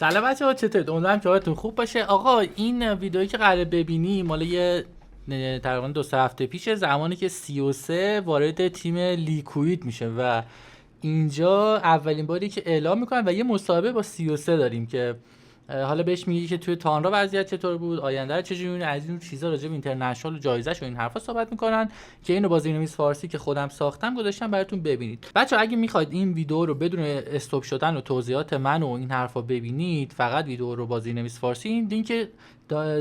سلام بچه‌ها، چطورید؟ امیدوارم که حالتون خوب باشه. آقا این ویدئویی که قراره ببینی مال یه تقریبا 2 هفته پیشه، زمانی که 33 وارد تیم لیکوئید میشه و اینجا اولین باری که اعلام میکنن و یه مصاحبه با 33 داریم که حالا بهش میگی که توی تاندرا وضعیت چطور بود، آینده رو چجوری می‌بینی، از این چیزا راجع به اینترنشنال و جایزش و این حرفا صحبت میکنن که اینو با زیرنویس فارسی که خودم ساختم گذاشتم براتون ببینید. بچه‌ها اگه میخواید این ویدیو رو بدون استاپ شدن و توضیحات من و این حرفا ببینید، فقط ویدیو رو با زیرنویس فارسی، این لینک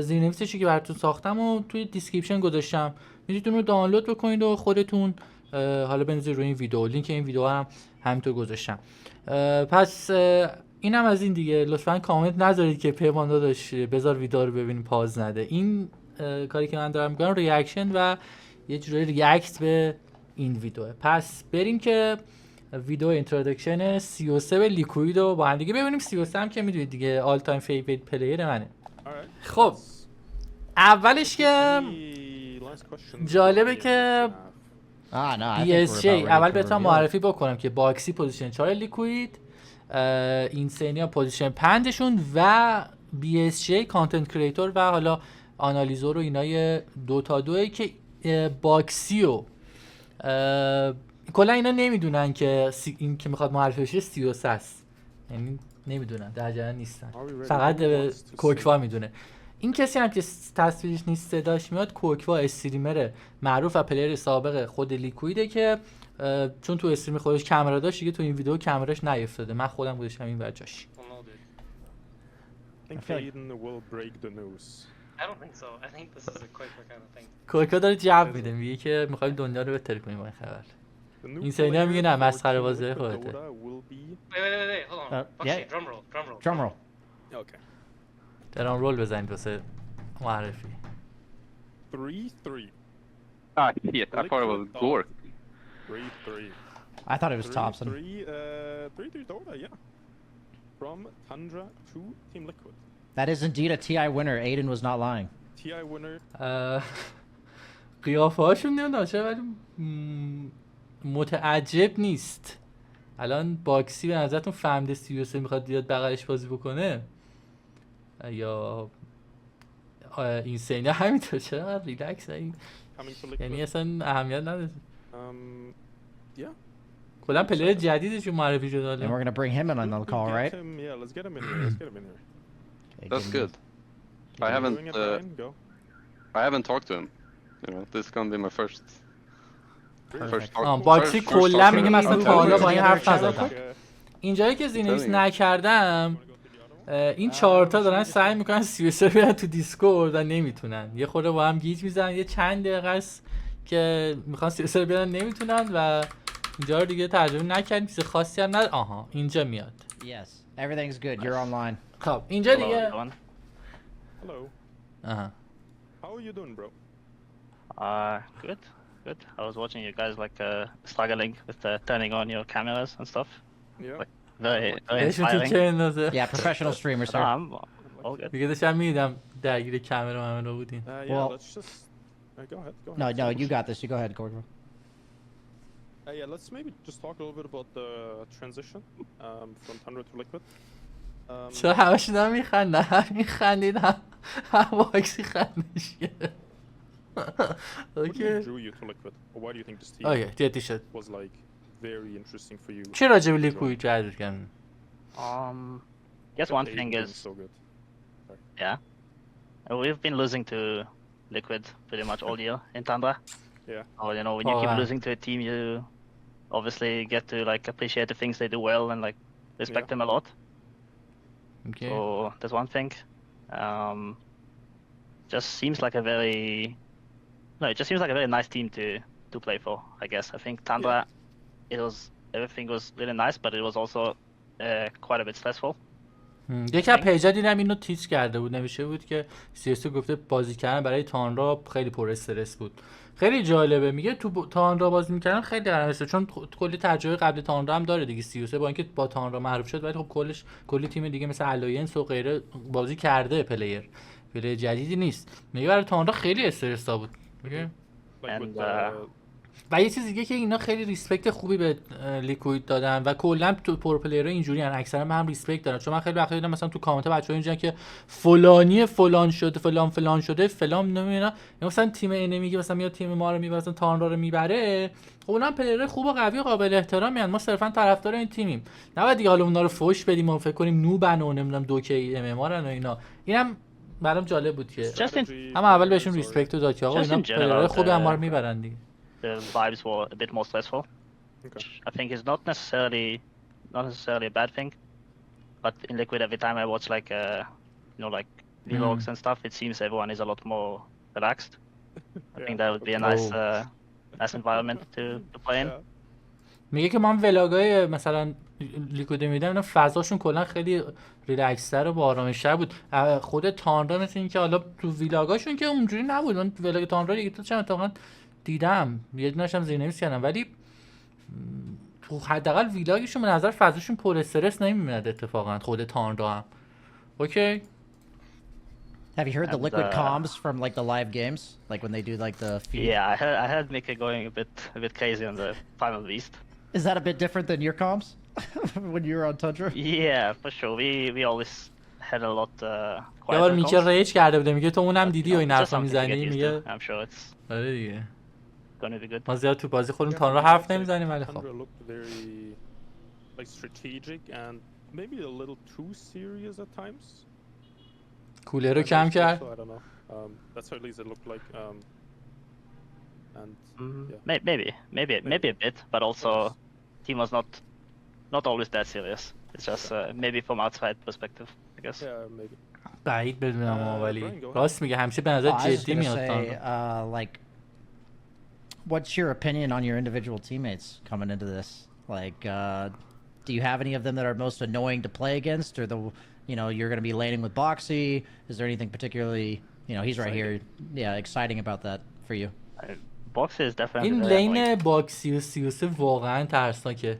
زیرنویسشی که براتون ساختم و توی دیسکریپشن گذاشتم، میتونید اون رو دانلود بکنید و خودتون حالا بنویسید روی این ویدیو. لینک این ویدیو هم همینطور گذاشتم. پس اینم از این دیگه. لطفاً کامنت نذارید که پیمان داداش بذار ویدیو رو ببینیم پاز نده. این کاری که من دارم میکنم ریاکشن و یه جوری ریاکت به این ویدیوه. پس بریم که ویدیو اینتروداکشن 33 به لیکوئید رو با هم دیگه ببینیم. 33 هم که میدونید دیگه آل تایم فیوریت پلیر منه. خب اولش که جالبه که BSJ اول بهتون معرفی بکنم که باکسی پوزیشن 4 لیکوئید، iNSaNiA پوزیشن 5 شون و BSJ کانتنت کریتور و حالا آنالیزور و اینای 2 که باکسی و کلا اینا نمیدونن که این که میخواد معرفی بشه 33 است، یعنی نمیدونن، در جریان نیستن، فقط کویکوا میدونه. این کسی هم که تصویرش نیست صداش میاد، کویکوا استریمر معروف و پلیر سابق خود لیکوئیده که چون تو استریم خودش کامera داشت دیگه تو این ویدیو کامراش نیافتاده. من خودم گذاشتم این وجهش. کویکا داره جواب میده، میگه که میخوایم دنیا رو بهتر کنیم با این خبر. این سینیا میگه نه، مسخره بازی خودته. درام رول بزنید واسه معرفی. 3-3. Ah, shit, I thought it was Gore. 3-3. I thought it was Thompson. 3-3 Dota, yeah. From Tundra to Team Liquid. That is indeed a TI winner. Aiden was not lying. TI winner. قیافه هاشون نمیدونم چرا ولی متعجب نیست. الان باکسی به نظرتون فهمیده 33 میخواد بیاد بغلش بازی بکنه یا iNSaNiA همینطور؟ چرا ریلکس این یعنی اصلا اهمیت نداره. کلا پلیر جدیدشون معرفی شده. And we're gonna bring him in on the call, right? Yeah, let's get him in here. Let's get him in here. Okay, that's good. I haven't talked to him. You know, this is gonna be my first talk. باکسی کلا میگه مثلا تا حالا با این حرف نزدم. اینجایی که زینویس نکردم، این 4 تا دارن سعی میکنن 33 بیان تو دیسکورد و نمیتونن. یه خورده با هم گیج میزنن، یه چند دقیقه است که میخوان 33 بیان نمیتونن و اینجا رو دیگه ترجمه نکردیم، چیز خاصی هم نداره. آها اینجا میاد. Yes, everything's good. You're online. خب اینجا دیگه. Hello. Uh-huh. How are you doing, bro? Good. I was watching you guys like struggling with turning on your cameras and stuff. Yeah. Like, very inspiring. Yeah, professional streamer, sir. I'm all good. دیگه داشتم میدم درگیر کامera رو بودین. Yeah, Well- let's just... go ahead. No, you got this. You go ahead, Gordon. Yeah, let's maybe just talk a little bit about the transition from Tundra to Liquid. چرا همش دارم میخندن؟ هم میخندیدم هم باکسی خندش گرفت. What drew you to Liquid? Or why do you think this team جدی شد. was like very interesting for you? چی راجع به لیکوئید جدید کردن؟ Guess one thing is so good. yeah, we've been losing to Liquid pretty much all year in Tundra. Yeah. Or you know, when you keep losing to a team, you obviously get to like appreciate the things they do well and like respect them a lot. Okay. So that's one thing. Just seems like a very it just seems like a very nice team to play for. I guess I think Tundra, everything was really nice, but it was also quite a bit stressful. یکی از پیجا دیدم اینو تیتر کرده بود، نوشته بود که سیاسی گفته بازی کردن برای تاندرا خیلی پر استرس بود. خیلی جالبه، میگه تو تاندرا بازی میکردن خیلی قرمسته، چون کلی تجربه قبل تاندرا هم داره دیگه. 33 با اینکه با تاندرا معروف شد ولی خب کلی تیم دیگه مثل الاینس و غیره بازی کرده. پلیر جدیدی نیست. میگه برای تاندرا خیلی استرس بود. میگه And و یه چیز دیگه که اینا خیلی ریسپکت خوبی به لیکوئید دادن و کلا تو پرو پلیرها اینجوری ان، اکثرا من هم ریسپکت دارن، چون من خیلی وقتا دیدم مثلا تو کامنت بچه‌ها اینجوریه که فلانی فلان شده فلان شده فلان نمیدونم، مثلا تیم اینم میگه مثلا میاد تیم ما رو میبره مثلا تاندرا رو میبره، خب اونم پلیرهای خوب و قوی و قابل احترامی ان، ما صرفا طرفدار این تیمیم، نباید دیگه حالا اونا رو فوش بدیم و فکر کنیم نوبن و نمیدونم دوکی ام ام آر و اینا. اینم برام جالب بود که اما اول بهشون ریسپکت داد که آقا اینا پلیرهای خوبی هم ما رو میبرن دیگه. The vibes were a bit more stressful, Okay. which I think is not necessarily a bad thing. But in Liquid, every time I watch like like vlogs and stuff, it seems everyone is a lot more relaxed. I think that would be a nice environment to play in. میگه که من ولاگای مثلا لیکوید میدم اینا فضاشون کلا خیلی ریلکس‌تر و با آرامش‌تر بود. خود تاندرا مثل این که حالا تو ویلاگاشون که اونجوری نبود، من ولاگ تاندرا یکی تو چند تا دیدم، یه دونه‌ش هم زیرنویس کردم، ولی تو حداقل ویلاگشون به نظر فضاشون پر استرس نمیاد اتفاقا. خود تاندرا هم اوکی. Have you heard the liquid comms from like the live games, like when they do like the feed? Yeah, I heard Mika going a bit crazy on the final beast. Is that a bit different than your comms when you were on Tundra? Yeah, for sure. We always had a lot یه بار quieter میکر comms. ریج کرده بوده، میگه تو اونم دیدی و این Just حرفا something to میزنی، get used میگه to. I'm sure it's آره دیگه gonna be good. ما زیاد تو بازی خودمون Yeah, تاندرا I حرف would say نمیزنیم ولی خب Tundra looked very like strategic and maybe a little too serious at times. کولر رو And کم also, کرد. I don't know. That's how at least it looked like. And yeah. Maybe a bit, but also team was not always that serious. It's just maybe from outside perspective, I guess. Yeah, maybe. بعید بدونم ولی Brian, go ahead. راست میگه همیشه به Oh, نظر I was just جدی gonna میاد say, تاندرا. like, what's your opinion on your individual teammates coming into this? Like, do you have any of them that are most annoying to play against, or you're going to be laning with Boxy? Is there anything particularly, he's right here, exciting about that for you? Boxy is definitely این very لین annoying. باکسی و 33 واقعا ترسناکه.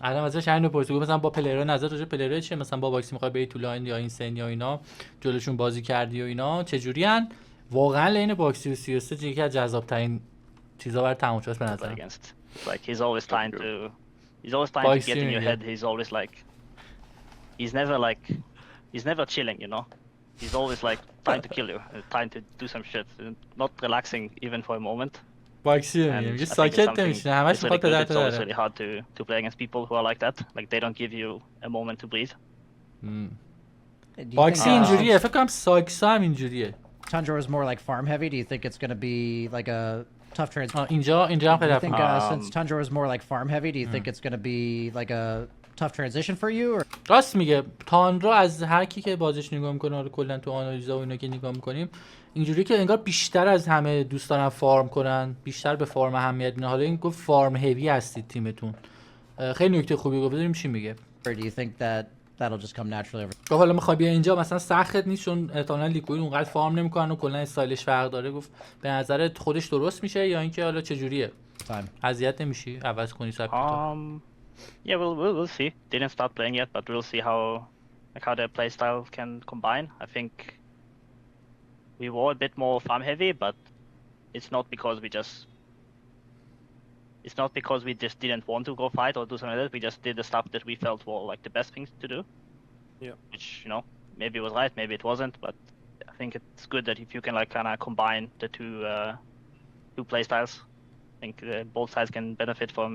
الان ازش همین پرسیدم مثلا با پلیرای نظر راجع پلیرای چیه، مثلا با باکسی میخوای بری تو لاین یا اینسینا اینا جلوشون بازی کردی و اینا چجوری ان؟ واقعا لین باکسی و 33 یکی از جذاب ترین چیزا برای تماشاست به To play نظرم. against. Like he's always trying to Boxy, get in your yeah. head. He's never chilling, He's always like trying to kill you, trying to do some shit, not relaxing even for a moment. باکسی And میگه I think it's ساکت something- نمیشینه همش it's really میخواد good. پدر It's always داره. really hard to play against people who are like that. Like they don't give you a moment to breathe. Do you باکسی think, اینجوریه، فکر کنم ساکسا هم اینجوریه. Tundra is more like farm heavy? Do you think it's going to be like a tough transition? اینجا هم خیلی Do you think حرف since Tundra is more like farm heavy, do you think it's going to be like a tough transition for you? Or راست میگه. تاندرا از هر کی که بازیش نگاه میکنه رو کلا تو آنالیزا و اینا که نگاه میکنیم اینجوری که انگار بیشتر از همه دوست دارن فارم کنن، بیشتر به فارم اهمیت میدن. حالا این گفت فارم هیوی هستید تیمتون، خیلی نکته خوبی گفت. ببینیم چی میگه. do you think that'll just come naturally over? گفت حالا میخوای بیا اینجا مثلا سخت نیست چون احتمالاً لیکوئید اونقدر فارم نمیکنن و کلا استایلش فرق داره. گفت به نظرت خودش درست میشه یا اینکه حالا چه جوریه؟ Time. اذیت نمیشی عوض کنی سبکتو؟ Yeah, we'll see. Didn't start playing yet, but we'll see how their play style can combine. I think we were a bit more farm heavy, but it's not because we just didn't want to go fight or do something like that. We just did the stuff that we felt were like the best things to do. Yeah. Which maybe it was right, maybe it wasn't, but I think it's good that if you can like kind of combine the two play styles. I think both sides can benefit from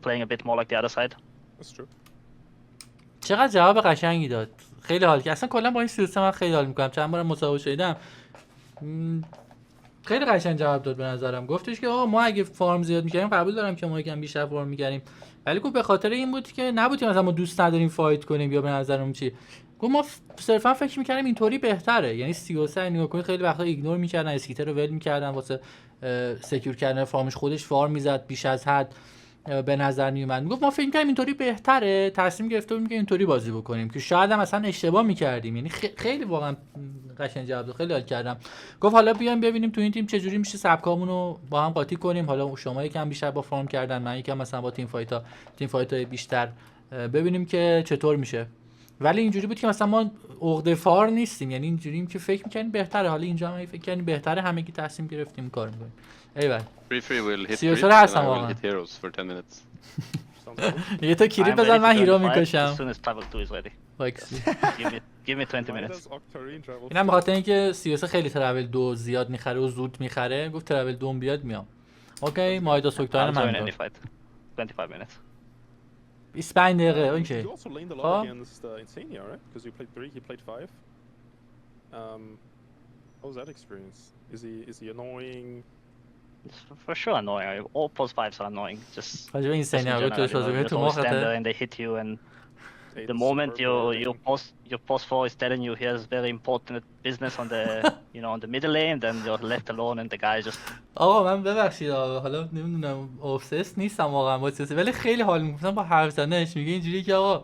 playing a bit more like the other side. That's true. چقدر جواب قشنگی داد. خیلی حال که اصلا کلا با این سیستم من خیلی حال میکنم. چند بارم مصاحبه شدم خیلی قشنگ جواب داد به نظرم. گفتش که آقا ما اگه فارم زیاد می‌کردیم قبول دارم که ما یکم بیشتر فارم می‌کردیم، ولی گفت به خاطر این بود که نبود که مثلا ما دوست نداریم فایت کنیم یا به نظرمون چی. گفت ما صرفا فکر می‌کردیم اینطوری بهتره. یعنی 33 نگاه کنید خیلی وقتا ایگنور می‌کردن، اسکیتر رو ول می‌کردن واسه سکیور کردن فارمش، خودش فارم می‌زد بیش از حد به نظر میومد. میگفت ما فکر می‌کردیم اینطوری بهتره، تصمیم گرفته بودیم که اینطوری بازی بکنیم که شاید هم مثلا اشتباه می‌کردیم. یعنی خیلی واقعا قشنگ جواب داد. خیلی حال کردم. گفت حالا بیایم ببینیم تو این تیم چه جوری میشه سبکامون رو با هم قاطی کنیم. حالا شما یکم بیشتر با فارم کردن، من یکم مثلا با تیم فایت‌های بیشتر، ببینیم که چطور میشه. ولی اینجوری بود که مثلا ما عقده‌فار نیستیم، یعنی اینجوریم که فکر می‌کنیم بهتره، حالا اینجا هم فکر کنیم بهتره، همگی تصمیم گرفتیم کار می‌کنیم. ایول سیاسر هستم واقعا. یه تا کلیپ بزن من هیرو میکشم. باکسی Give me 20 minutes. اینم به خاطر اینکه سیاسه خیلی ترابل 2 زیاد میخره و زود میخره، گفت ترابل 2 بیاد میام. اوکی مایدا سوکتار من داد 25 minutes. 25 دقیقه اوکی. You also leaned a lot against iNSaNiA, right? Because you played 3, he played 5. How was that experience? Is he annoying? It's for sure annoying. All post 5s are annoying. Just راجع به اینسینا رو تو سازوگاه تو stand there مخته. and they hit you and the moment your post 4 is telling you here's very important business on the you know on the middle lane, then you're left alone and the guy just آقا من ببخشید حالا نمیدونم اوبسس نیستم واقعا با سیاسی، ولی خیلی حال میکنم با حرف زدنش. میگه اینجوری که آقا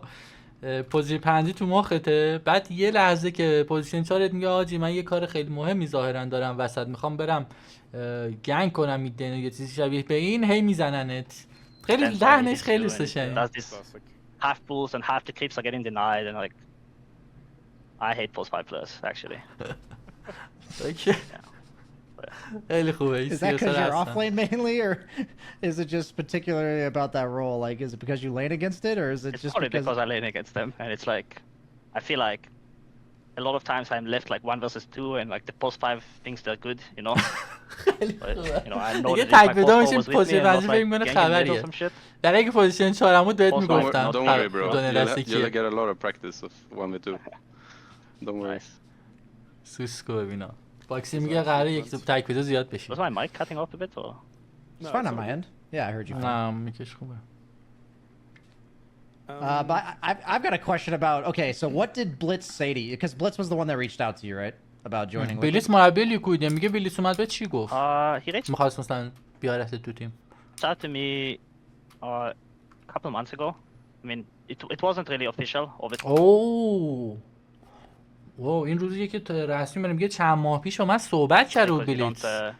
پوزیشن 5 تو مخته، بعد یه لحظه که پوزیشن 4 میگه آجی من یه کار خیلی مهمی ظاهرا دارم وسط، میخوام برم گنگ کنم میدن یه چیزی شبیه به این، هی میزننت. خیلی لحنش خیلی دوستش does this half pulls and half the creeps are getting denied and like I hate post 5 players actually. اوکی خیلی خوبه. Is that because you're off lane mainly, or is it just particularly about that role? Like, is it because you lane against it, or is it It's just probably because I lane against them and it's like I feel like a lot of times I'm left like 1 versus 2 and like the post 5 thinks they're good, you know. But, you know, I know دیگه that if my تک post 4 میشین was with me پوزیشن and 5 was فکر like میکنه ganking mid or خبریه. some shit. در اگه پوزیشن 4 بود بهت Don't میگفتم Don't worry, bro. دونه You'll لاستیکیه. get a lot of practice of 1v2. Don't worry. سوسکو ببینا. باکسی میگه قراره یک تک ویدیو زیاد بشین. Was my mic cutting off a bit or? It's fine on my end. Yeah, I heard you. Fine. نه میکش خوبه. But I've got a question about. Okay, so what did Blitz say to you? Because Blitz was the one that reached out to you, right? About joining. بلیس مربی لیکوئیده، میگه بلیس اومد به چی گفت؟ He reached میخواست مثلا بیارت تو تیم. out to me a couple months ago. I mean, it wasn't really official, obviously. اوه واو این روزیه که رسمی من میگه چند ماه پیش با من صحبت کرد رو Because you بلیس. don't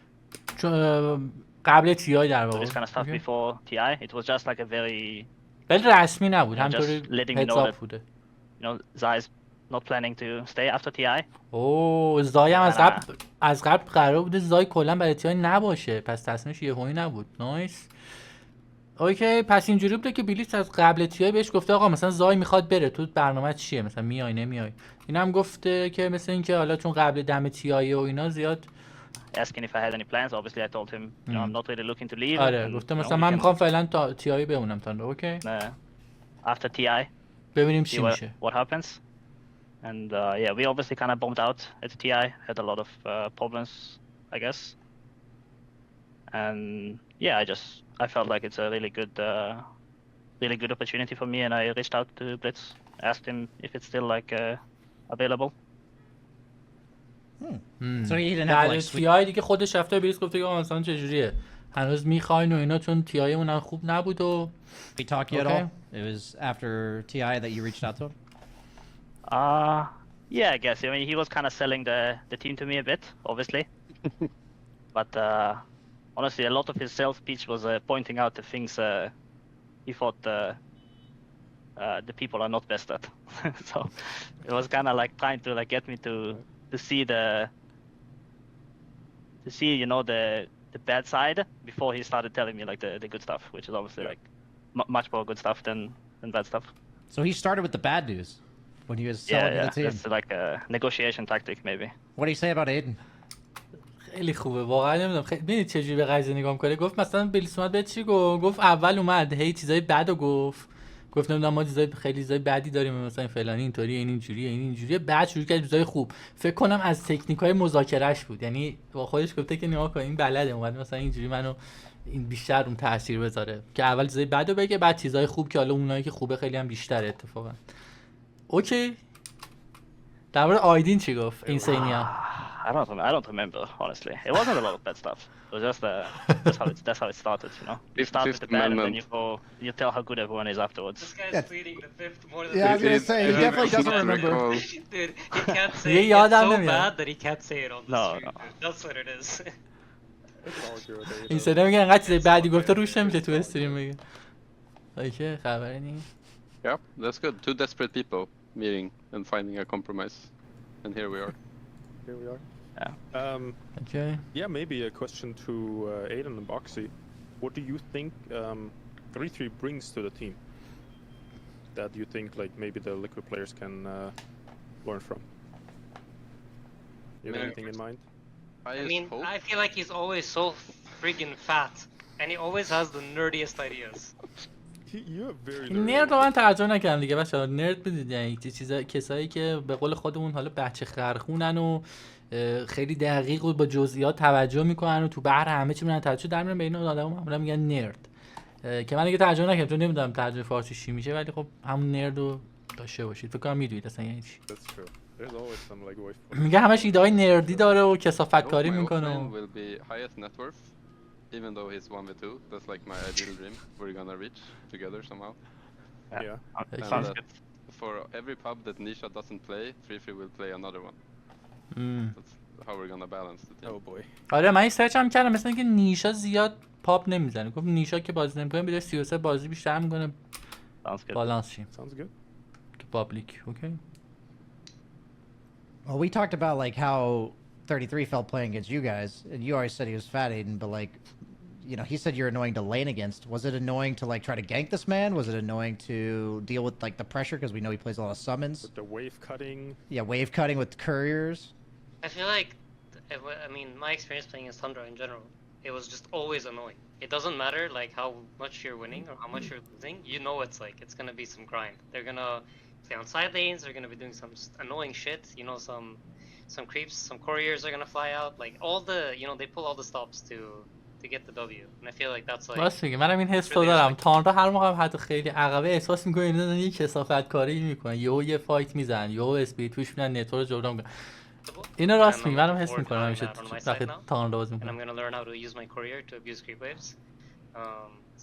چون قبل تی آی در do واقع. this kind of stuff Okay. before TI. It was just like a very, ولی رسمی نبود، just همطوری letting me know هدزاب that- بوده. you know, Zai's not planning to stay after TI. اوه زای هم از قبل قرار بوده زای کلا برای تی آی نباشه، پس تصمیمش یهویی نبود. نایس. اوکی پس اینجوری بوده که بلیس از قبل تی آی بهش گفته آقا مثلا زای میخواد بره، تو برنامه چیه، مثلا میای نمیای. اینم گفته که مثلا اینکه حالا چون قبل دم تی آی و اینا زیاد Asking if I had any plans. Obviously, I told him, you know, I'm not really looking to leave. آره and, گفته you know, مثلا we من can, میخوام فعلا تا تی آی بمونم تاندرا. اوکی after TI, ببینیم see چی میشه. what happens. And yeah, we obviously kind of bombed out at TI. Had a lot of problems, I guess. And yeah, I felt like it's a really good opportunity for me, and I reached out to Blitz, asked him if it's still like available. So he didn't have to در like. تی آی دیگه خودش رفته بلیس گفته که آقا مثلا چجوریه هنوز میخواین و اینا، چون تی آی اون هم خوب نبود و Did he talk to you at Okay. all? It was after TI that you reached out to him. Yeah, I guess. I mean, he was kind of selling the team to me a bit, obviously. But honestly, a lot of his sales pitch was pointing out the things he thought the people are not best at. So it was kind of like trying to like get me to see you know the bad side before he started telling me like the good stuff, which is obviously like much more good stuff than bad stuff. So he started with the bad news when he was selling Yeah, the team. it's like a negotiation tactic maybe. What do you say about Aiden? خیلی خوبه واقعا. نمیدونم خیلی ببینید چجوری به قضیه نگاه می‌کنه. گفت مثلا بلیس اومد به چی گفت اول اومد هی چیزای بدو گفت نمیدونم ما چیزای خیلی چیزای بدی داریم مثلا فلانی اینطوری این اینجوریه بعد شروع کرد چیزای خوب. فکر کنم از تکنیک‌های مذاکرهش بود، یعنی با خودش گفته که نگاه کن این بلده اومد مثلا اینجوری منو این بیشتر اون تاثیر بذاره که اول چیزای بدو بگه بعد چیزای خوب که حالا اونایی که خوبه خیلی هم بیشتره اتفاقا. اوکی در مورد آیدین چی گفت اینسینا؟ I don't remember honestly. It wasn't a lot of bad stuff. It was just that's how it started, you know. You start with the bad and then you tell how good everyone is afterwards. This guy's Yeah. pleading the fifth more than Yeah, I was gonna say he definitely doesn't remember. Dude, he can't say Yeah, it. yeah, It's I so know, yeah. bad that he can't say it on the No, stream. no. Dude. That's what it is. اینسینا میگه انقدر چیزای بعدی گفته روش نمیشه تو استریم بگه. اوکی خبری نیست. Yeah, that's good. Two desperate people meeting and finding a compromise, and here we are. Here we are. Yeah. Okay. Yeah, maybe a question to Aiden and Boxy. What do you think 3-3 brings to the team that you think like maybe the Liquid players can learn from? You have anything in mind? I mean, I feel like he's always so friggin' fat, and he always has the nerdiest ideas. You're very نرد رو من ترجمه نکردم دیگه بچه‌ها. نرد بدید یعنی چیزا کسایی که به قول خودمون حالا بچه خرخونن و خیلی دقیق و با جزئیات توجه میکنن و تو بحر همه چی میرن توجه در میارن. به این آدما معمولا میگن نرد که من دیگه ترجمه نکردم چون نمیدونم ترجمه فارسی چی میشه، ولی خب همون نرد رو داشته باشید. فکر کنم میدونید اصلا یعنی چی. That's true. There's always some like voice for میگه همش ایده های نردی داره و کثافت کاری My میکنه offlane و will be highest net worth, even though he's 1v2. That's like my ideal dream. We're gonna reach together somehow. Yeah. And Sounds that good. for every pub that Nisha doesn't play, 3-3 will play another one. That's how we're gonna balance the team. Oh boy. آره من این سرچ هم کردم مثلا اینکه نیشا زیاد پاپ نمیزنه. گفت نیشا که بازی نمیکنه بیاد 33 بازی بیشتر میکنه Sounds good. بالانس شیم Sounds good. تو پابلیک. اوکی. Well, we talked about like how 33 felt playing against you guys, and you always said he was fat, Aiden, but like, you know, he said you're annoying to lane against. Was it annoying to like try to gank this man? Was it annoying to deal with like the pressure because we know he plays a lot of summons? With the wave cutting. Yeah, wave cutting with couriers. I feel like, I mean, my experience playing as Tundra in general, it was just always annoying. It doesn't matter like how much you're winning or how much you're losing. You know it's like it's gonna be some grind. They're gonna play on side lanes. They're gonna be doing some annoying shit. You know, some creeps, some couriers are gonna fly out. Like all the, you know, they pull all the stops to get the W. And I feel like that's like. راست میگه. منم این حس رو دارم. تاندرا هر موقع حتی خیلی عقبه احساس میکنه اینا دارن یه کثافت کاری میکنن. یه فایت میزنن، یهو اسپید پوش میدن، نتورک جدا میکنن. اینا راست میگه. منم حس میکنم همیشه وقتی تاندرا بازی And I'm میکنم. gonna learn how to use my courier to abuse creep waves.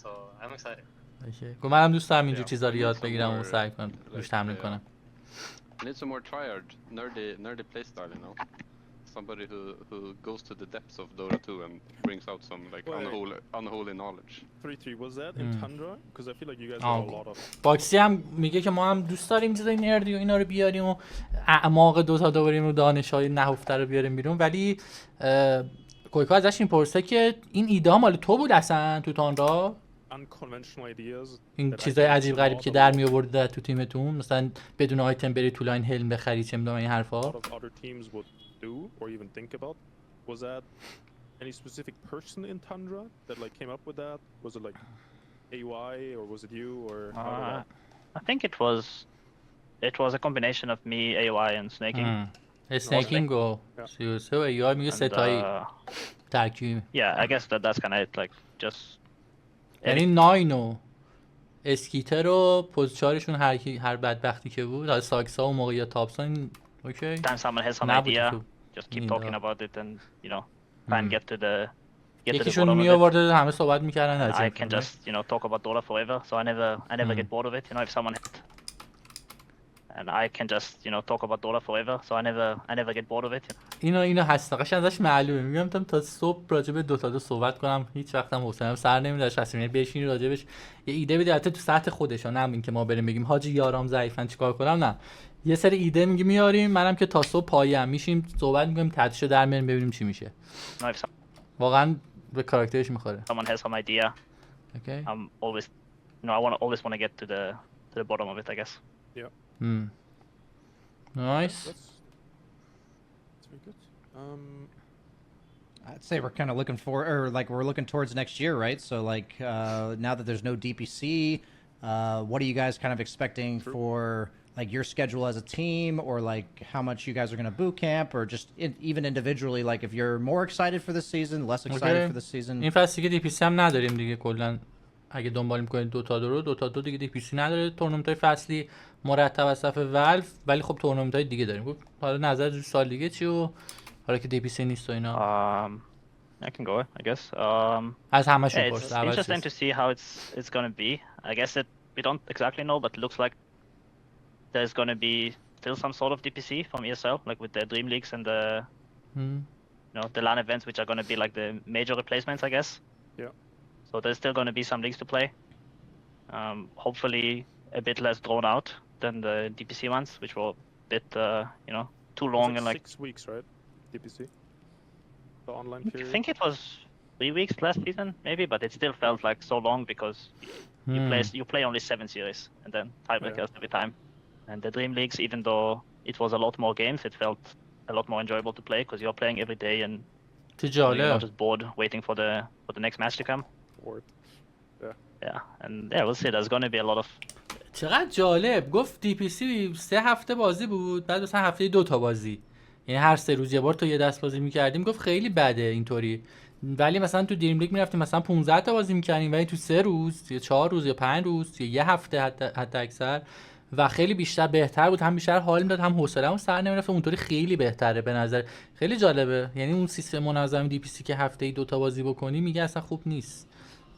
So I'm excited. اوکی. گفتم منم دوست دارم اینجور Yeah, چیزا رو I need یاد some بگیرم و more, سعی کنم like, روش تمرین yeah. کنم. I need some more tryhard, nerdy playstyle, you know? Somebody who goes to the depths of Dota 2 and brings out some like unholy knowledge. 3-3, was that in Tundra? Because I feel like you guys Oh. have a lot of. باکسی هم میگه که ما هم دوست داریم چیزای نردی و اینا رو بیاریم و اعماق دوتا بریم و دانش‌های نهفته رو بیاریم بیرون، ولی کویکا ازش میپرسه که این ایده ها مال تو بود اصلا تو تاندرا؟ Unconventional ideas. این that I چیزای think عجیب a غریب lot که of- در می آوردی تو تیمتون، مثلا بدون آیتم بری تو لاین هلم بخری چه میدونم این a حرفا. lot of other teams would do or even think about. Was that any specific person in Tundra that like came up with that? Was it like AY or was it you or how did that? I think it was a combination of me, AY, and snaking. اسنیکینگ و 33 و ایار میگه And, ستایی ترکیبی. yeah, I guess that's kind of it. Like just یعنی ناین و اسکیتر و پوزچارشون هر بدبختی که بود، حالا ساکسا و موقعیت تاپسون. اوکی. time someone has some نبود idea, تو. just keep Yeah. talking about it and you know try and get to the یکیشون bottom می of it. آورده همه صحبت میکردن. And I can just talk about Dota forever, so I never get bored of it. You know, if someone and I can just talk about Dota forever, so I never get bored of it. اینا هست. قشنگ ازش معلومه. میگم تا صبح راجع به دوتا دو صحبت کنم، هیچ وقتم حوصله‌ام سر نمیاد. اصلا بشینی راجبش یه ایده بدی البته تو سطح خودش، نه این که ما بریم بگیم حاجی یارام ضعیفن چیکار کنم، نه. یه سری ایده میاریم، منم که تا صبح پایم میشیم صحبت میکنیم، تدریجا در میاریم ببینیم چی میشه. You know, if واقعا به کاراکترش میخوره. someone has some idea, اوکی. I'm always always want to get to the bottom of it, I guess. نایس. That's very good. I'd say we're kind of looking for, or like we're looking towards next year, right? So like now that there's no DPC, what are you guys kind of expecting for like your schedule as a team, or like how much you guys are going to boot camp, or just even individually, like if you're more excited for this season, less excited for this season? این فصل دیگه DPC هم نداریم دیگه کلا. اگه دنبال میکنید دوتا دو دیگه DPC نداره. تورنمنت‌های فصلی مرتب از طرف والف، ولی خب تورنمنت‌های دیگه داریم. حالا نظر سال دیگه چی و حالا که DPC نیست و اینا؟ I can go, I guess. از همشون Yeah, پرس. it's interesting to see how it's gonna be. I guess we don't exactly know, but it looks like there's gonna be still some sort of DPC from ESL, like with the Dream Leagues and the the LAN events, which are gonna be like the major replacements, I guess. Yeah. So there's still gonna be some leagues to play. Hopefully a bit less drawn out than the DPC ones, which were a bit, too long and like. 6 weeks, right? DPC. The online I period. think it was 3 weeks last season, maybe, but it still felt like so long because you play only 7 series and then tiebreakers every time. And the Dream Leagues, even though it was a lot more games, it felt a lot more enjoyable to play because you're playing every day and you're not just bored waiting for the next match to come. Yeah, and we'll see. There's going to be a lot of. چقدر جالب. گفت دی پی سی 3 هفته بازی بود، بعد مثلا هفته 2 تا بازی، یعنی هر 3 روز یه بار تو یه دست بازی می‌کردیم. گفت خیلی بده اینطوری، ولی مثلا تو دریم لیگ می‌رفتیم مثلا 15 تا بازی می‌کردیم، ولی تو 3 روز یا 4 روز یا 5 روز یا یه هفته حتی اکثر، و خیلی بیشتر بهتر بود، هم بیشتر حال میداد، هم حوصله‌مون سر نمیرفت. اونطوری خیلی بهتره به نظر. خیلی جالبه. یعنی اون سیستم منظم دی پی سی که هفته‌ای 2 تا بازی بکنی میگه اصلا خوب نیست.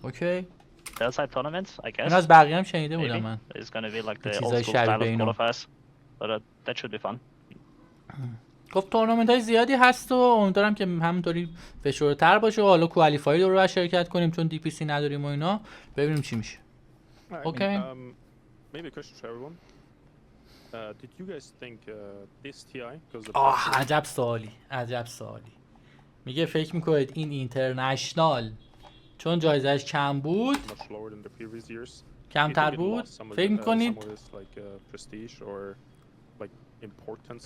اوکی. Outside tournaments, I guess. من از بقیه هم شنیده بودم من. It's going to be like the old چیزای school شبیه style of اینو. qualifiers, but that should be fun. گفت تورنمنت های زیادی هست و امیدوارم که همونطوری فشرتر باشه و حالا کوالیفای رو شرکت کنیم چون دی پی سی نداریم و اینا، ببینیم چی میشه. اوکی. Maybe a question to everyone. Did you guys think this TI because عجب سوالی. میگه فکر میکنید این اینترنشنال چون جایزهش کم بود، کمتر بود، فکر میکنید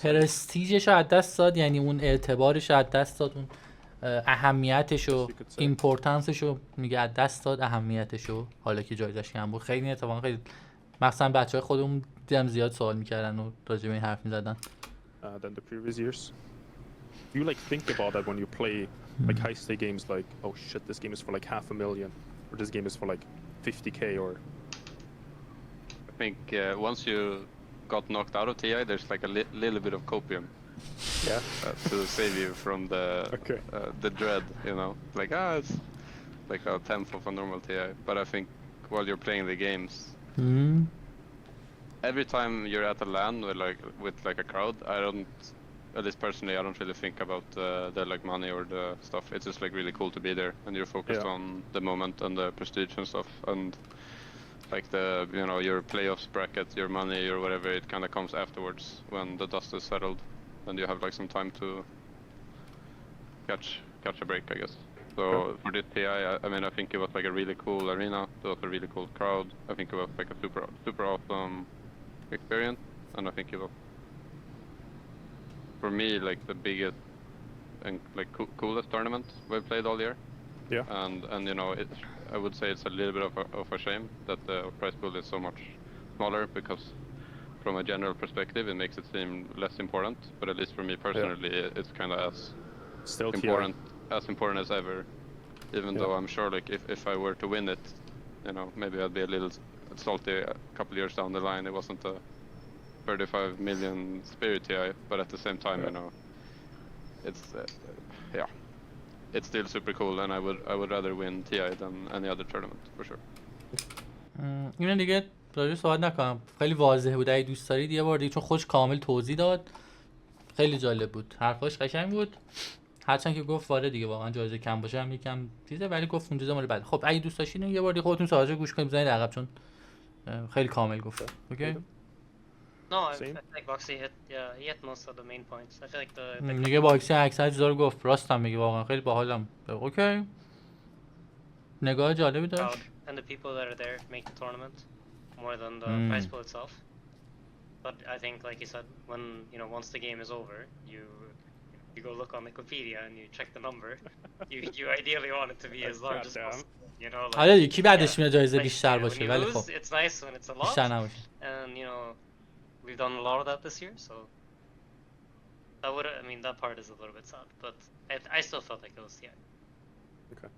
پرستیجش رو از دست داد، یعنی اون اعتبارش رو از دست داد، اون اهمیتش و ایمپورتنسش رو میگه از دست داد، اهمیتش رو، حالا که جایزهش کم بود. خیلی اتفاقا خیلی مثلا بچهای خودمون دیدم زیاد سوال میکردن و راجع به این حرف میزدن. than the previous years. Do you like think about that when you play like high stake games, like oh shit, this game is for like $500,000 or this game is for like 50K or? I think once you got knocked out of TI, there's like a little bit of copium. Yeah. To save you from the dread, like it's like a tenth of a normal TI. But I think while you're playing the games, every time you're at a LAN with a crowd, at least personally, I don't really think about the like money or the stuff. It's just like really cool to be there, and you're focused on the moment and the prestige and stuff, and like your playoffs bracket, your money or whatever, it kind of comes afterwards when the dust is settled, and you have like some time to catch a break, I guess. So for this TI, I mean, I think it was like a really cool arena. It was a really cool crowd. I think it was like a super awesome experience, and I think it was for me like the biggest and like coolest tournament we've played all year. Yeah. And I would say it's a little bit of a shame that the prize pool is so much smaller, because from a general perspective it makes it seem less important, but at least for me personally it's kind of as important as ever, even though I'm sure like if I were to win it, maybe I'd be a little salty a couple years down the line. It wasn't a 35 million spirit TI, but at the same time it's it's still super cool, and I would rather win TI than any other tournament for sure. اینو دیگه راجع صحبت نکنم، خیلی واضح بود. اگه دوست دارید یه بار دیگه، چون خودش کامل توضیح داد، خیلی جالب بود، حرفاش قشنگ بود. هرچند که گفت واره دیگه واقعا جایزه کم باشه هم یکم چیزه، ولی گفت اون چیزا مال بعد. خب اگه دوست داشتین یه بار دیگه خودتون ساجا گوش کنید، بزنید عقب، چون خیلی کامل گفت. اوکی. No, I think Boxy hit most of the main points. I feel like the میگه باکسی اکثر چیزا رو گفت، راستم میگه، واقعا خیلی باحالم. اوکی. نگاه جالبی داشت. and the people that are there make the tournament more than the prize pool itself. But I think, like you said, when once the game is over, you go look on Wikipedia and you check the number. you ideally want it to be as large as possible. حالا یکی بعدش میاد جایزه بیشتر باشه، ولی خب it's nice when it's a lot. بیشتر نباشه. And we've done a lot of that this year, so that part is a little bit sad, but I still felt like it was Okay.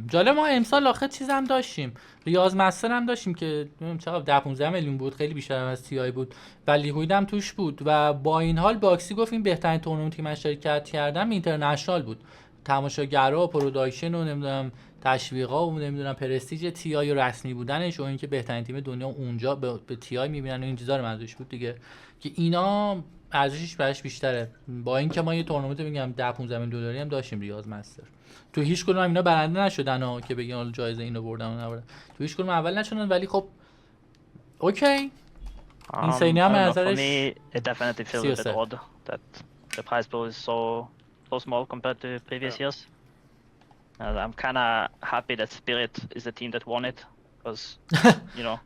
جالب، ما امسال آخر چیز هم داشتیم، ریاض مستر هم داشتیم که چقدر 10-15 میلیون بود، خیلی بیشتر از تی آی بود، و لیکوئید هم توش بود. و با این حال باکسی گفت این بهترین تورنمنتی که من شرکت کردم اینترنشنال بود. تماشاگرها و پروداکشن و نمیدونم تشویقا و نمیدونم پرستیژ تی آی رسمی بودنش و اینکه بهترین تیم دنیا اونجا به تی آی میبینن و این چیزا رو منظورش بود دیگه، که اینا ارزشش براش بیشتره. با اینکه ما یه تورنمنت میگم 10-15 میلیون دلاری هم داشتیم ریاض مستر، تو هیچ کدوم اینا برنده نشدن که بگن حالا جایزه اینو بردن و نبردن، تو هیچ کدوم اول نشدن، ولی خب اوکی اینسینا I don't know, for نظرش me, it definitely feels a bit 33. odd that the prize pool is so small compared to previous years. And I'm kind of happy that Spirit is the team that won it, because you know,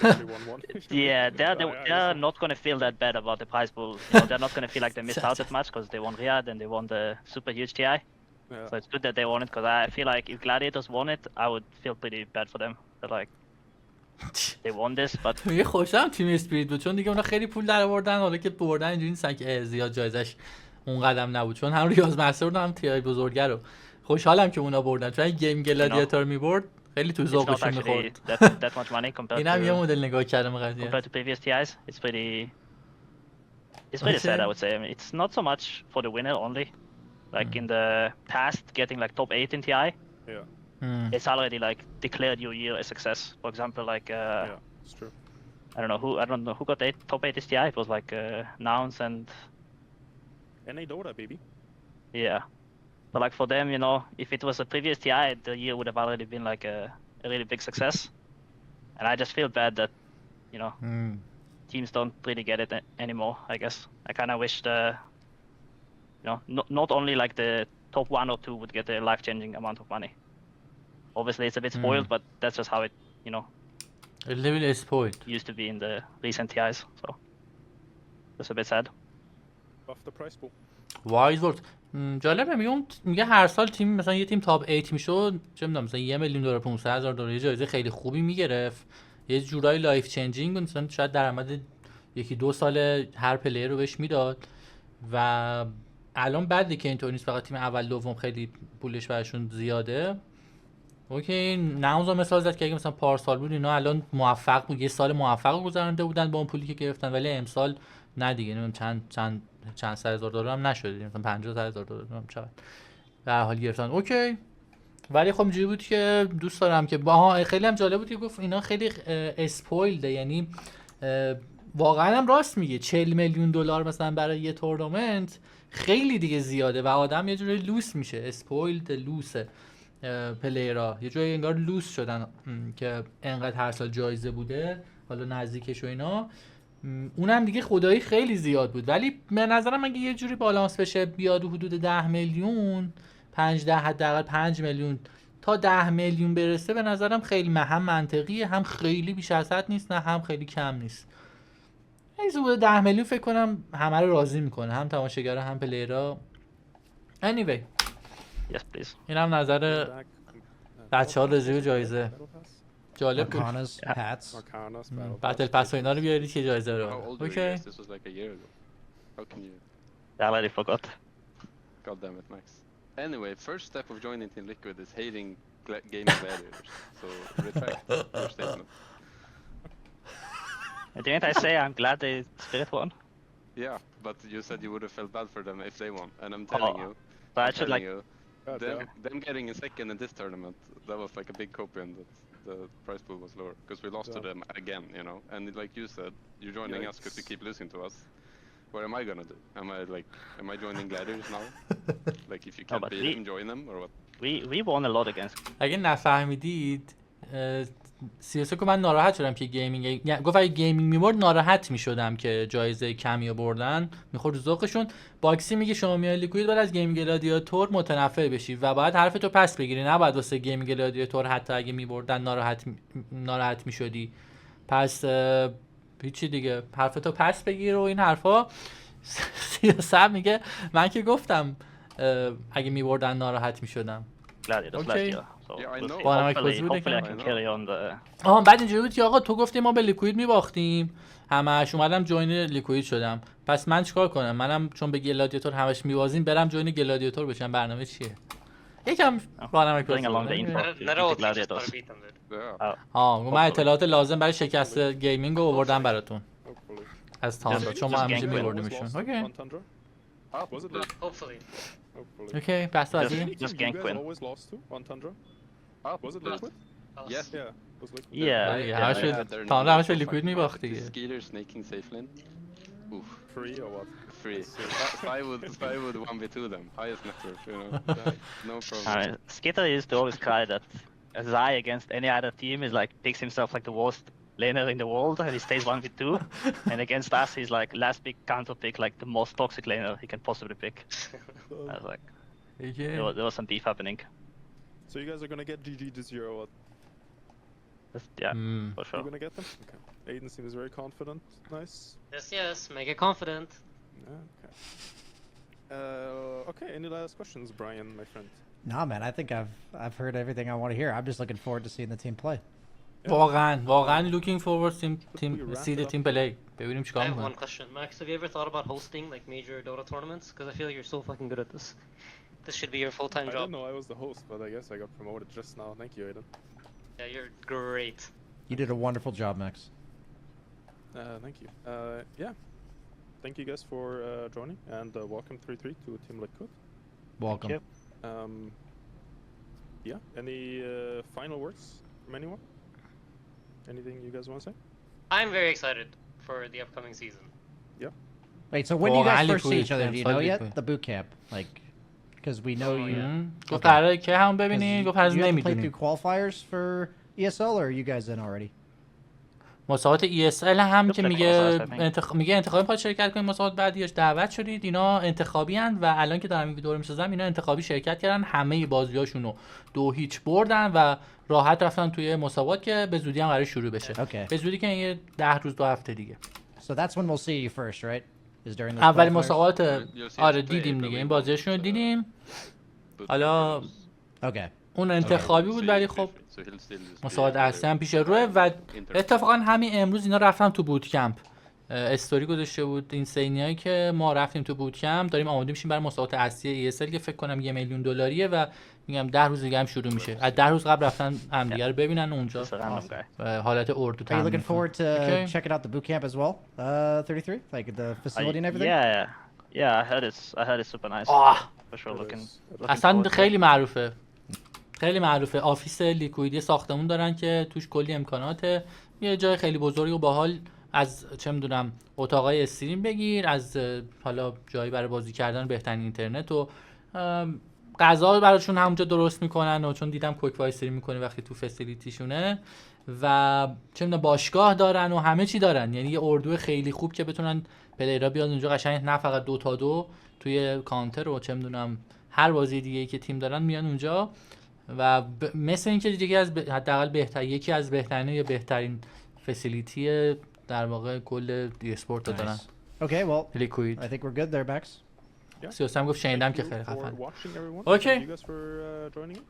Actually 1-1. yeah, they're not gonna feel that bad about the prize pool. You know, they're not gonna feel like they missed out that much because they won Riyadh and they won the super huge TI. Yeah. So it's good that they won it, because I feel like if Gladiators won it, I would feel pretty bad for them. They're like, they won this, but میگه خوشم تیم اسپریت بود چون دیگه اونا خیلی پول در آوردن، حالا که بردن اینجوری نیستن که زیاد جایزش اون قدم نبود، چون هم ریاض مستر رو هم تیای بزرگه رو خوشحالم که اونا بردن، چون این گیم گلادیاتور میبرد خیلی تو it's not ذوقشون actually میخورد. that much money اینم یه compared مدل نگاه کردم قضیه. to previous TIs. It's pretty sad, I would say. I mean, it's not so much for the winner only. Like in the past, getting like top 8 in TI, Yeah. it's already like declared your year a success. For example, like Yeah. It's true. I don't know who got top 8 this TI. It was like Nouns and NA Dota, baby. yeah. But like for them, you know, if it was a previous TI, the year would have already been like a really big success. And I just feel bad that, you know, teams don't really get it anymore, I guess. I kind of wish you know, not only like the top 1 or 2 would get a life-changing amount of money. Obviously, it's a bit spoiled, but that's just how it, you know, A little spoiled. used to be in the recent TIs. So that's a bit sad. Buff the price pool. وایز ورد جالبه، میگه هر سال تیم مثلا یه تیم تاپ 8 میشد، چه میدونم مثلا $1,000,000 $500,000 یه جایزه خیلی خوبی میگرفت، یه جورای لایف چنجینگ بود، مثلا شاید درآمد 1-2 سال هر پلیر رو بهش میداد. و الان بعدی که اینطور نیست، فقط تیم اول دوم خیلی پولش براشون زیاده. اوکی نموزا مثال زد که اگه مثلا پارسال بود اینا الان موفق بود، یه سال موفق گذرانده بودن با اون پولی که گرفتن، ولی امسال نه دیگه، نمیدونم چند صد هزار دلار هم نشده، مثلا 50,000 دلار هم چقدر در حال گرفتن. اوکی ولی خب اینجوری بود که دوست دارم که خیلی هم جالب بود که گفت اینا خیلی اسپویلده، یعنی واقعا هم راست میگه. $40,000,000 مثلا برای یه تورنمنت خیلی دیگه زیاده و آدم یه جوری لوس میشه، اسپویلد لوسه. پلیرا یه جوری انگار لوس شدن که انقدر هر سال جایزه بوده، حالا نزدیکش و اینا، اونم دیگه خدایی خیلی زیاد بود. ولی به نظرم اگه یه جوری بالانس بشه بیاد حدود 10 میلیون، 5 حداقل 5 میلیون تا 10 میلیون برسه، به نظرم خیلی هم منطقیه، هم خیلی بیش از حد نیست، نه هم خیلی کم نیست. این بوده 10 میلیون فکر کنم همه رو راضی میکنه، هم تماشاگرها هم پلیرها. anyway Yes, please. اینم نظر بچه‌ها راجع به جایزه. جالب بود. Arcanas, hats. Arcanas, battle بتل پس و اینا رو بیاری چه جایزه رو. How old were you اوکی guys? This was like a year ago. How can you? I already forgot. God damn it, Max. Anyway, first step of joining Team Liquid is hating gaming gladiators. So retract your statement. Didn't I say I'm glad the Spirit won? Yeah, but you said you would have felt bad for them if they won, and I'm telling you, But I I'm should telling like. you, them getting in second in this tournament, that was like a big copy that the prize pool was lower because we lost to them again, you know. And like you said, you're joining us because you keep losing to us. What am I gonna do? Am I joining gladiators now? Like if you can't but beat them, join them or what? We won a lot against. اگه نفهمیدید سیاسه که من ناراحت شدم که گیمینگ، گفت اگه گیمینگ میبرد ناراحت میشدم که جایزه کمی بردن، میخورد ذوقشون. باکسی میگه شما میای لیکوئید باید از گیمینگ گلادیاتور متنفر بشی و باید حرفتو پس بگیری، نباید واسه گیمینگ گلادیاتور حتی اگه میبردن ناراحت میشدی. پس هیچی دیگه، حرفتو پس بگیر و این حرفا. سیاسه میگه من که گفتم اگه میبردن ناراحت میشدم. Gladiators last Okay. year. So Yeah, I we'll know. see. Well, Hopefully I I can know. carry on the. بعد اینجوری بود که آقا تو گفتی ما به لیکوئید میباختیم، همش اومدم جوین لیکوئید شدم، پس من چیکار کنم؟ منم چون به گلادیاتور همش میبازیم برم جوین گلادیاتور بشم؟ برنامه چیه؟ یکم راهنمایی Bring along the info. Not all teachers Gladiators. gotta beat them, dude. Yeah. من اطلاعات لازم برای شکست گیمینگ رو آوردم براتون Hopefully. از تاندرا، چون ما just همیشه gank win. میبردیمشون. اوکی On Tundra? Was it like? Hopefully. Hopefully. اوکی بس بعدی. Any team Just you gank guys win. always lost to on Tundra? Was it Liquid? Us. Yes. Yeah. Was Liquid? Yeah. Yeah, yeah, همش yeah. They're تاندرا همش به not لیکوئید fucking میباخت bad. دیگه. Skeeter snaking safe lane. Oof. Free or what? Free. Spy would 1v2 them. Highest network, you know. No problem. I mean, Skitter used to always cry that Zai against any other team is like picks himself like the worst laner in the world, and he stays 1v2. And against us, he's like last big counter pick, like the most toxic laner he can possibly pick. I was like, there was some beef happening. So you guys are gonna get GG this year or what? Yeah, for sure. You're gonna get them? Okay. Aiden seems very confident. Nice. Yes, make it confident. Okay. Okay, any last questions, Brian, my friend? Nah, man, I think I've heard everything I want to hear. I'm just looking forward to seeing the team play. واقعا looking forward to see the team play. ببینیم I چیکار have می‌کنن. one question. Max, have you ever thought about hosting like major Dota tournaments? Because I feel like you're so fucking good at this. This should be your full-time I job. didn't know I was the host, but I guess I got promoted just now. Thank you, Aiden. Yeah, you're great. You did a wonderful job, Max. Thank you. Yeah. Thank you guys for joining, and welcome 3-3 to Team Liquid. Welcome. Yep. Yeah. Any final words from anyone? Anything you guys want to say? I'm very excited for the upcoming season. Wait, so when do you guys واقعا first see each other? Do you know لیکوئید. yet? The boot camp, like, because we know you. گفت قراره که هم 'cause ببینیم you گفت هنوز you have to play نمیدونیم. through qualifiers for ESL, or are you guys in already? مسابقات ESL هم که Looks like میگه qualifiers, I think. میگه انتخابی می‌خواد شرکت کنید مسابقات بعدیش دعوت شدید. اینا انتخابی ان و الان که دارم این ویدیو رو می‌سازم اینا انتخابی شرکت کردن، همه بازیاشون رو 2-0 بردن و راحت رفتن توی مسابقات که به زودی هم قرار شروع بشه. Okay. به زودی که یه 10 روز 2 هفته دیگه. So that's when we'll see you first, right? Is during those اولین qualifiers? مسابقات You'll see آره us play, دیدیم but دیگه we این won't, بازیاشون رو دیدیم. But حالا Okay. اون انتخابی بود ولی خب So he'll still مسابقات اصلی هم پیش روه و اتفاقا همین امروز اینا رفتن تو بوت کمپ. استوری گذاشته بود اینسانیایی که ما رفتیم تو بوت کمپ، داریم آماده میشیم برای مسابقات اصلی ESL که فکر کنم $1,000,000 و میگم 10 روز دیگه هم شروع میشه. از 10 روز قبل رفتن همدیگه رو ببینن اونجا. Just a random guy. حالت اردو Are you تمرین looking forward to Okay. checking out the boot camp as well? 33, like the facility and everything. Yeah, I heard it's super nice. آه For sure, looking اصلا forward to it. خیلی معروفه. خیلی معروفه. آفیس لیکوئیدی ساختمون دارن که توش کلی امکاناته. یه جای خیلی بزرگ و باحال، از چه میدونم اتاقای استریم بگیر، از حالا جایی برای بازی کردن، بهترین اینترنت و غذا براشون همونجا درست میکنن و چون دیدم کویکوا استریم میکنه وقتی تو فسیلیتیشونه و چه میدونم باشگاه دارن و همه چی دارن. یعنی یه اردو خیلی خوب که بتونن پلیرا بیاد اونجا قشنگ نه فقط 2-2 توی کانتر و چه میدونم هر بازی دیگه ای که تیم دارن میان اونجا و مثل اینکه یکی از حداقل یکی از بهترین یا بهترین فسیلیتی در واقع کل دی اسپورت دارن. Okay, well, لیکوئید. I think we're good there, Max. سیاسم گفت شنیدم Thank که you خیلی for خفن. watching, everyone. Okay. Thank you guys for joining in.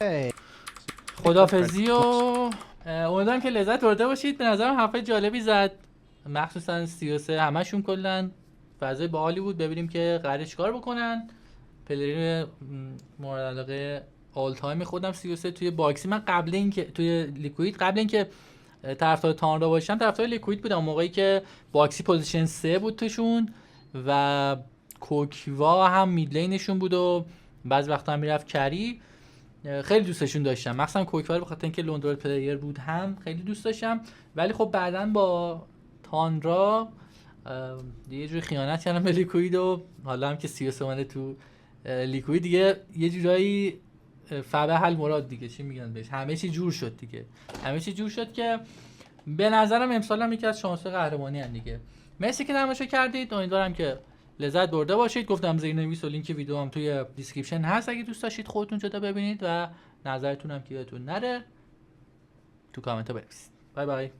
Hey. خدافظی و امیدوارم که لذت برده باشید. به نظرم حرفای جالبی زد، مخصوصا 33 همشون کلا فضای باحالی بود. ببینیم که قراره چیکار بکنن. پلیر مورد علاقه آل تایم خودم 33 توی باکسی. من قبل اینکه توی لیکوئید قبل اینکه طرفدار تاندرا باشم طرفدار لیکوئید بودم. موقعی که باکسی پوزیشن 3 بود توشون و کویکوا هم میدلینشون بود و بعضی وقتا هم میرفت کری. خیلی دوستشون داشتم، مخصوصا کویکوا رو به خاطر اینکه لندور پلیر بود هم خیلی دوست داشتم. ولی خب بعداً با تاندرا یه جوری خیانت کردم به لیکوئید و حالا هم که 33 اومده تو لیکوئید دیگه یه جورایی فبه حل مراد دیگه، چی میگن بهش، همه چی جور شد دیگه. همه چی جور شد که به نظرم امسال هم یکی از شانس‌های قهرمانی ان دیگه. مرسی که تماشا کردید. امیدوارم که لذت برده باشید. گفتم زیرنویس و لینک ویدیو هم توی دیسکریپشن هست اگه دوست داشتید خودتون جدا ببینید و نظرتون هم که یادتون نره تو کامنت ها بنویسید. بای بای.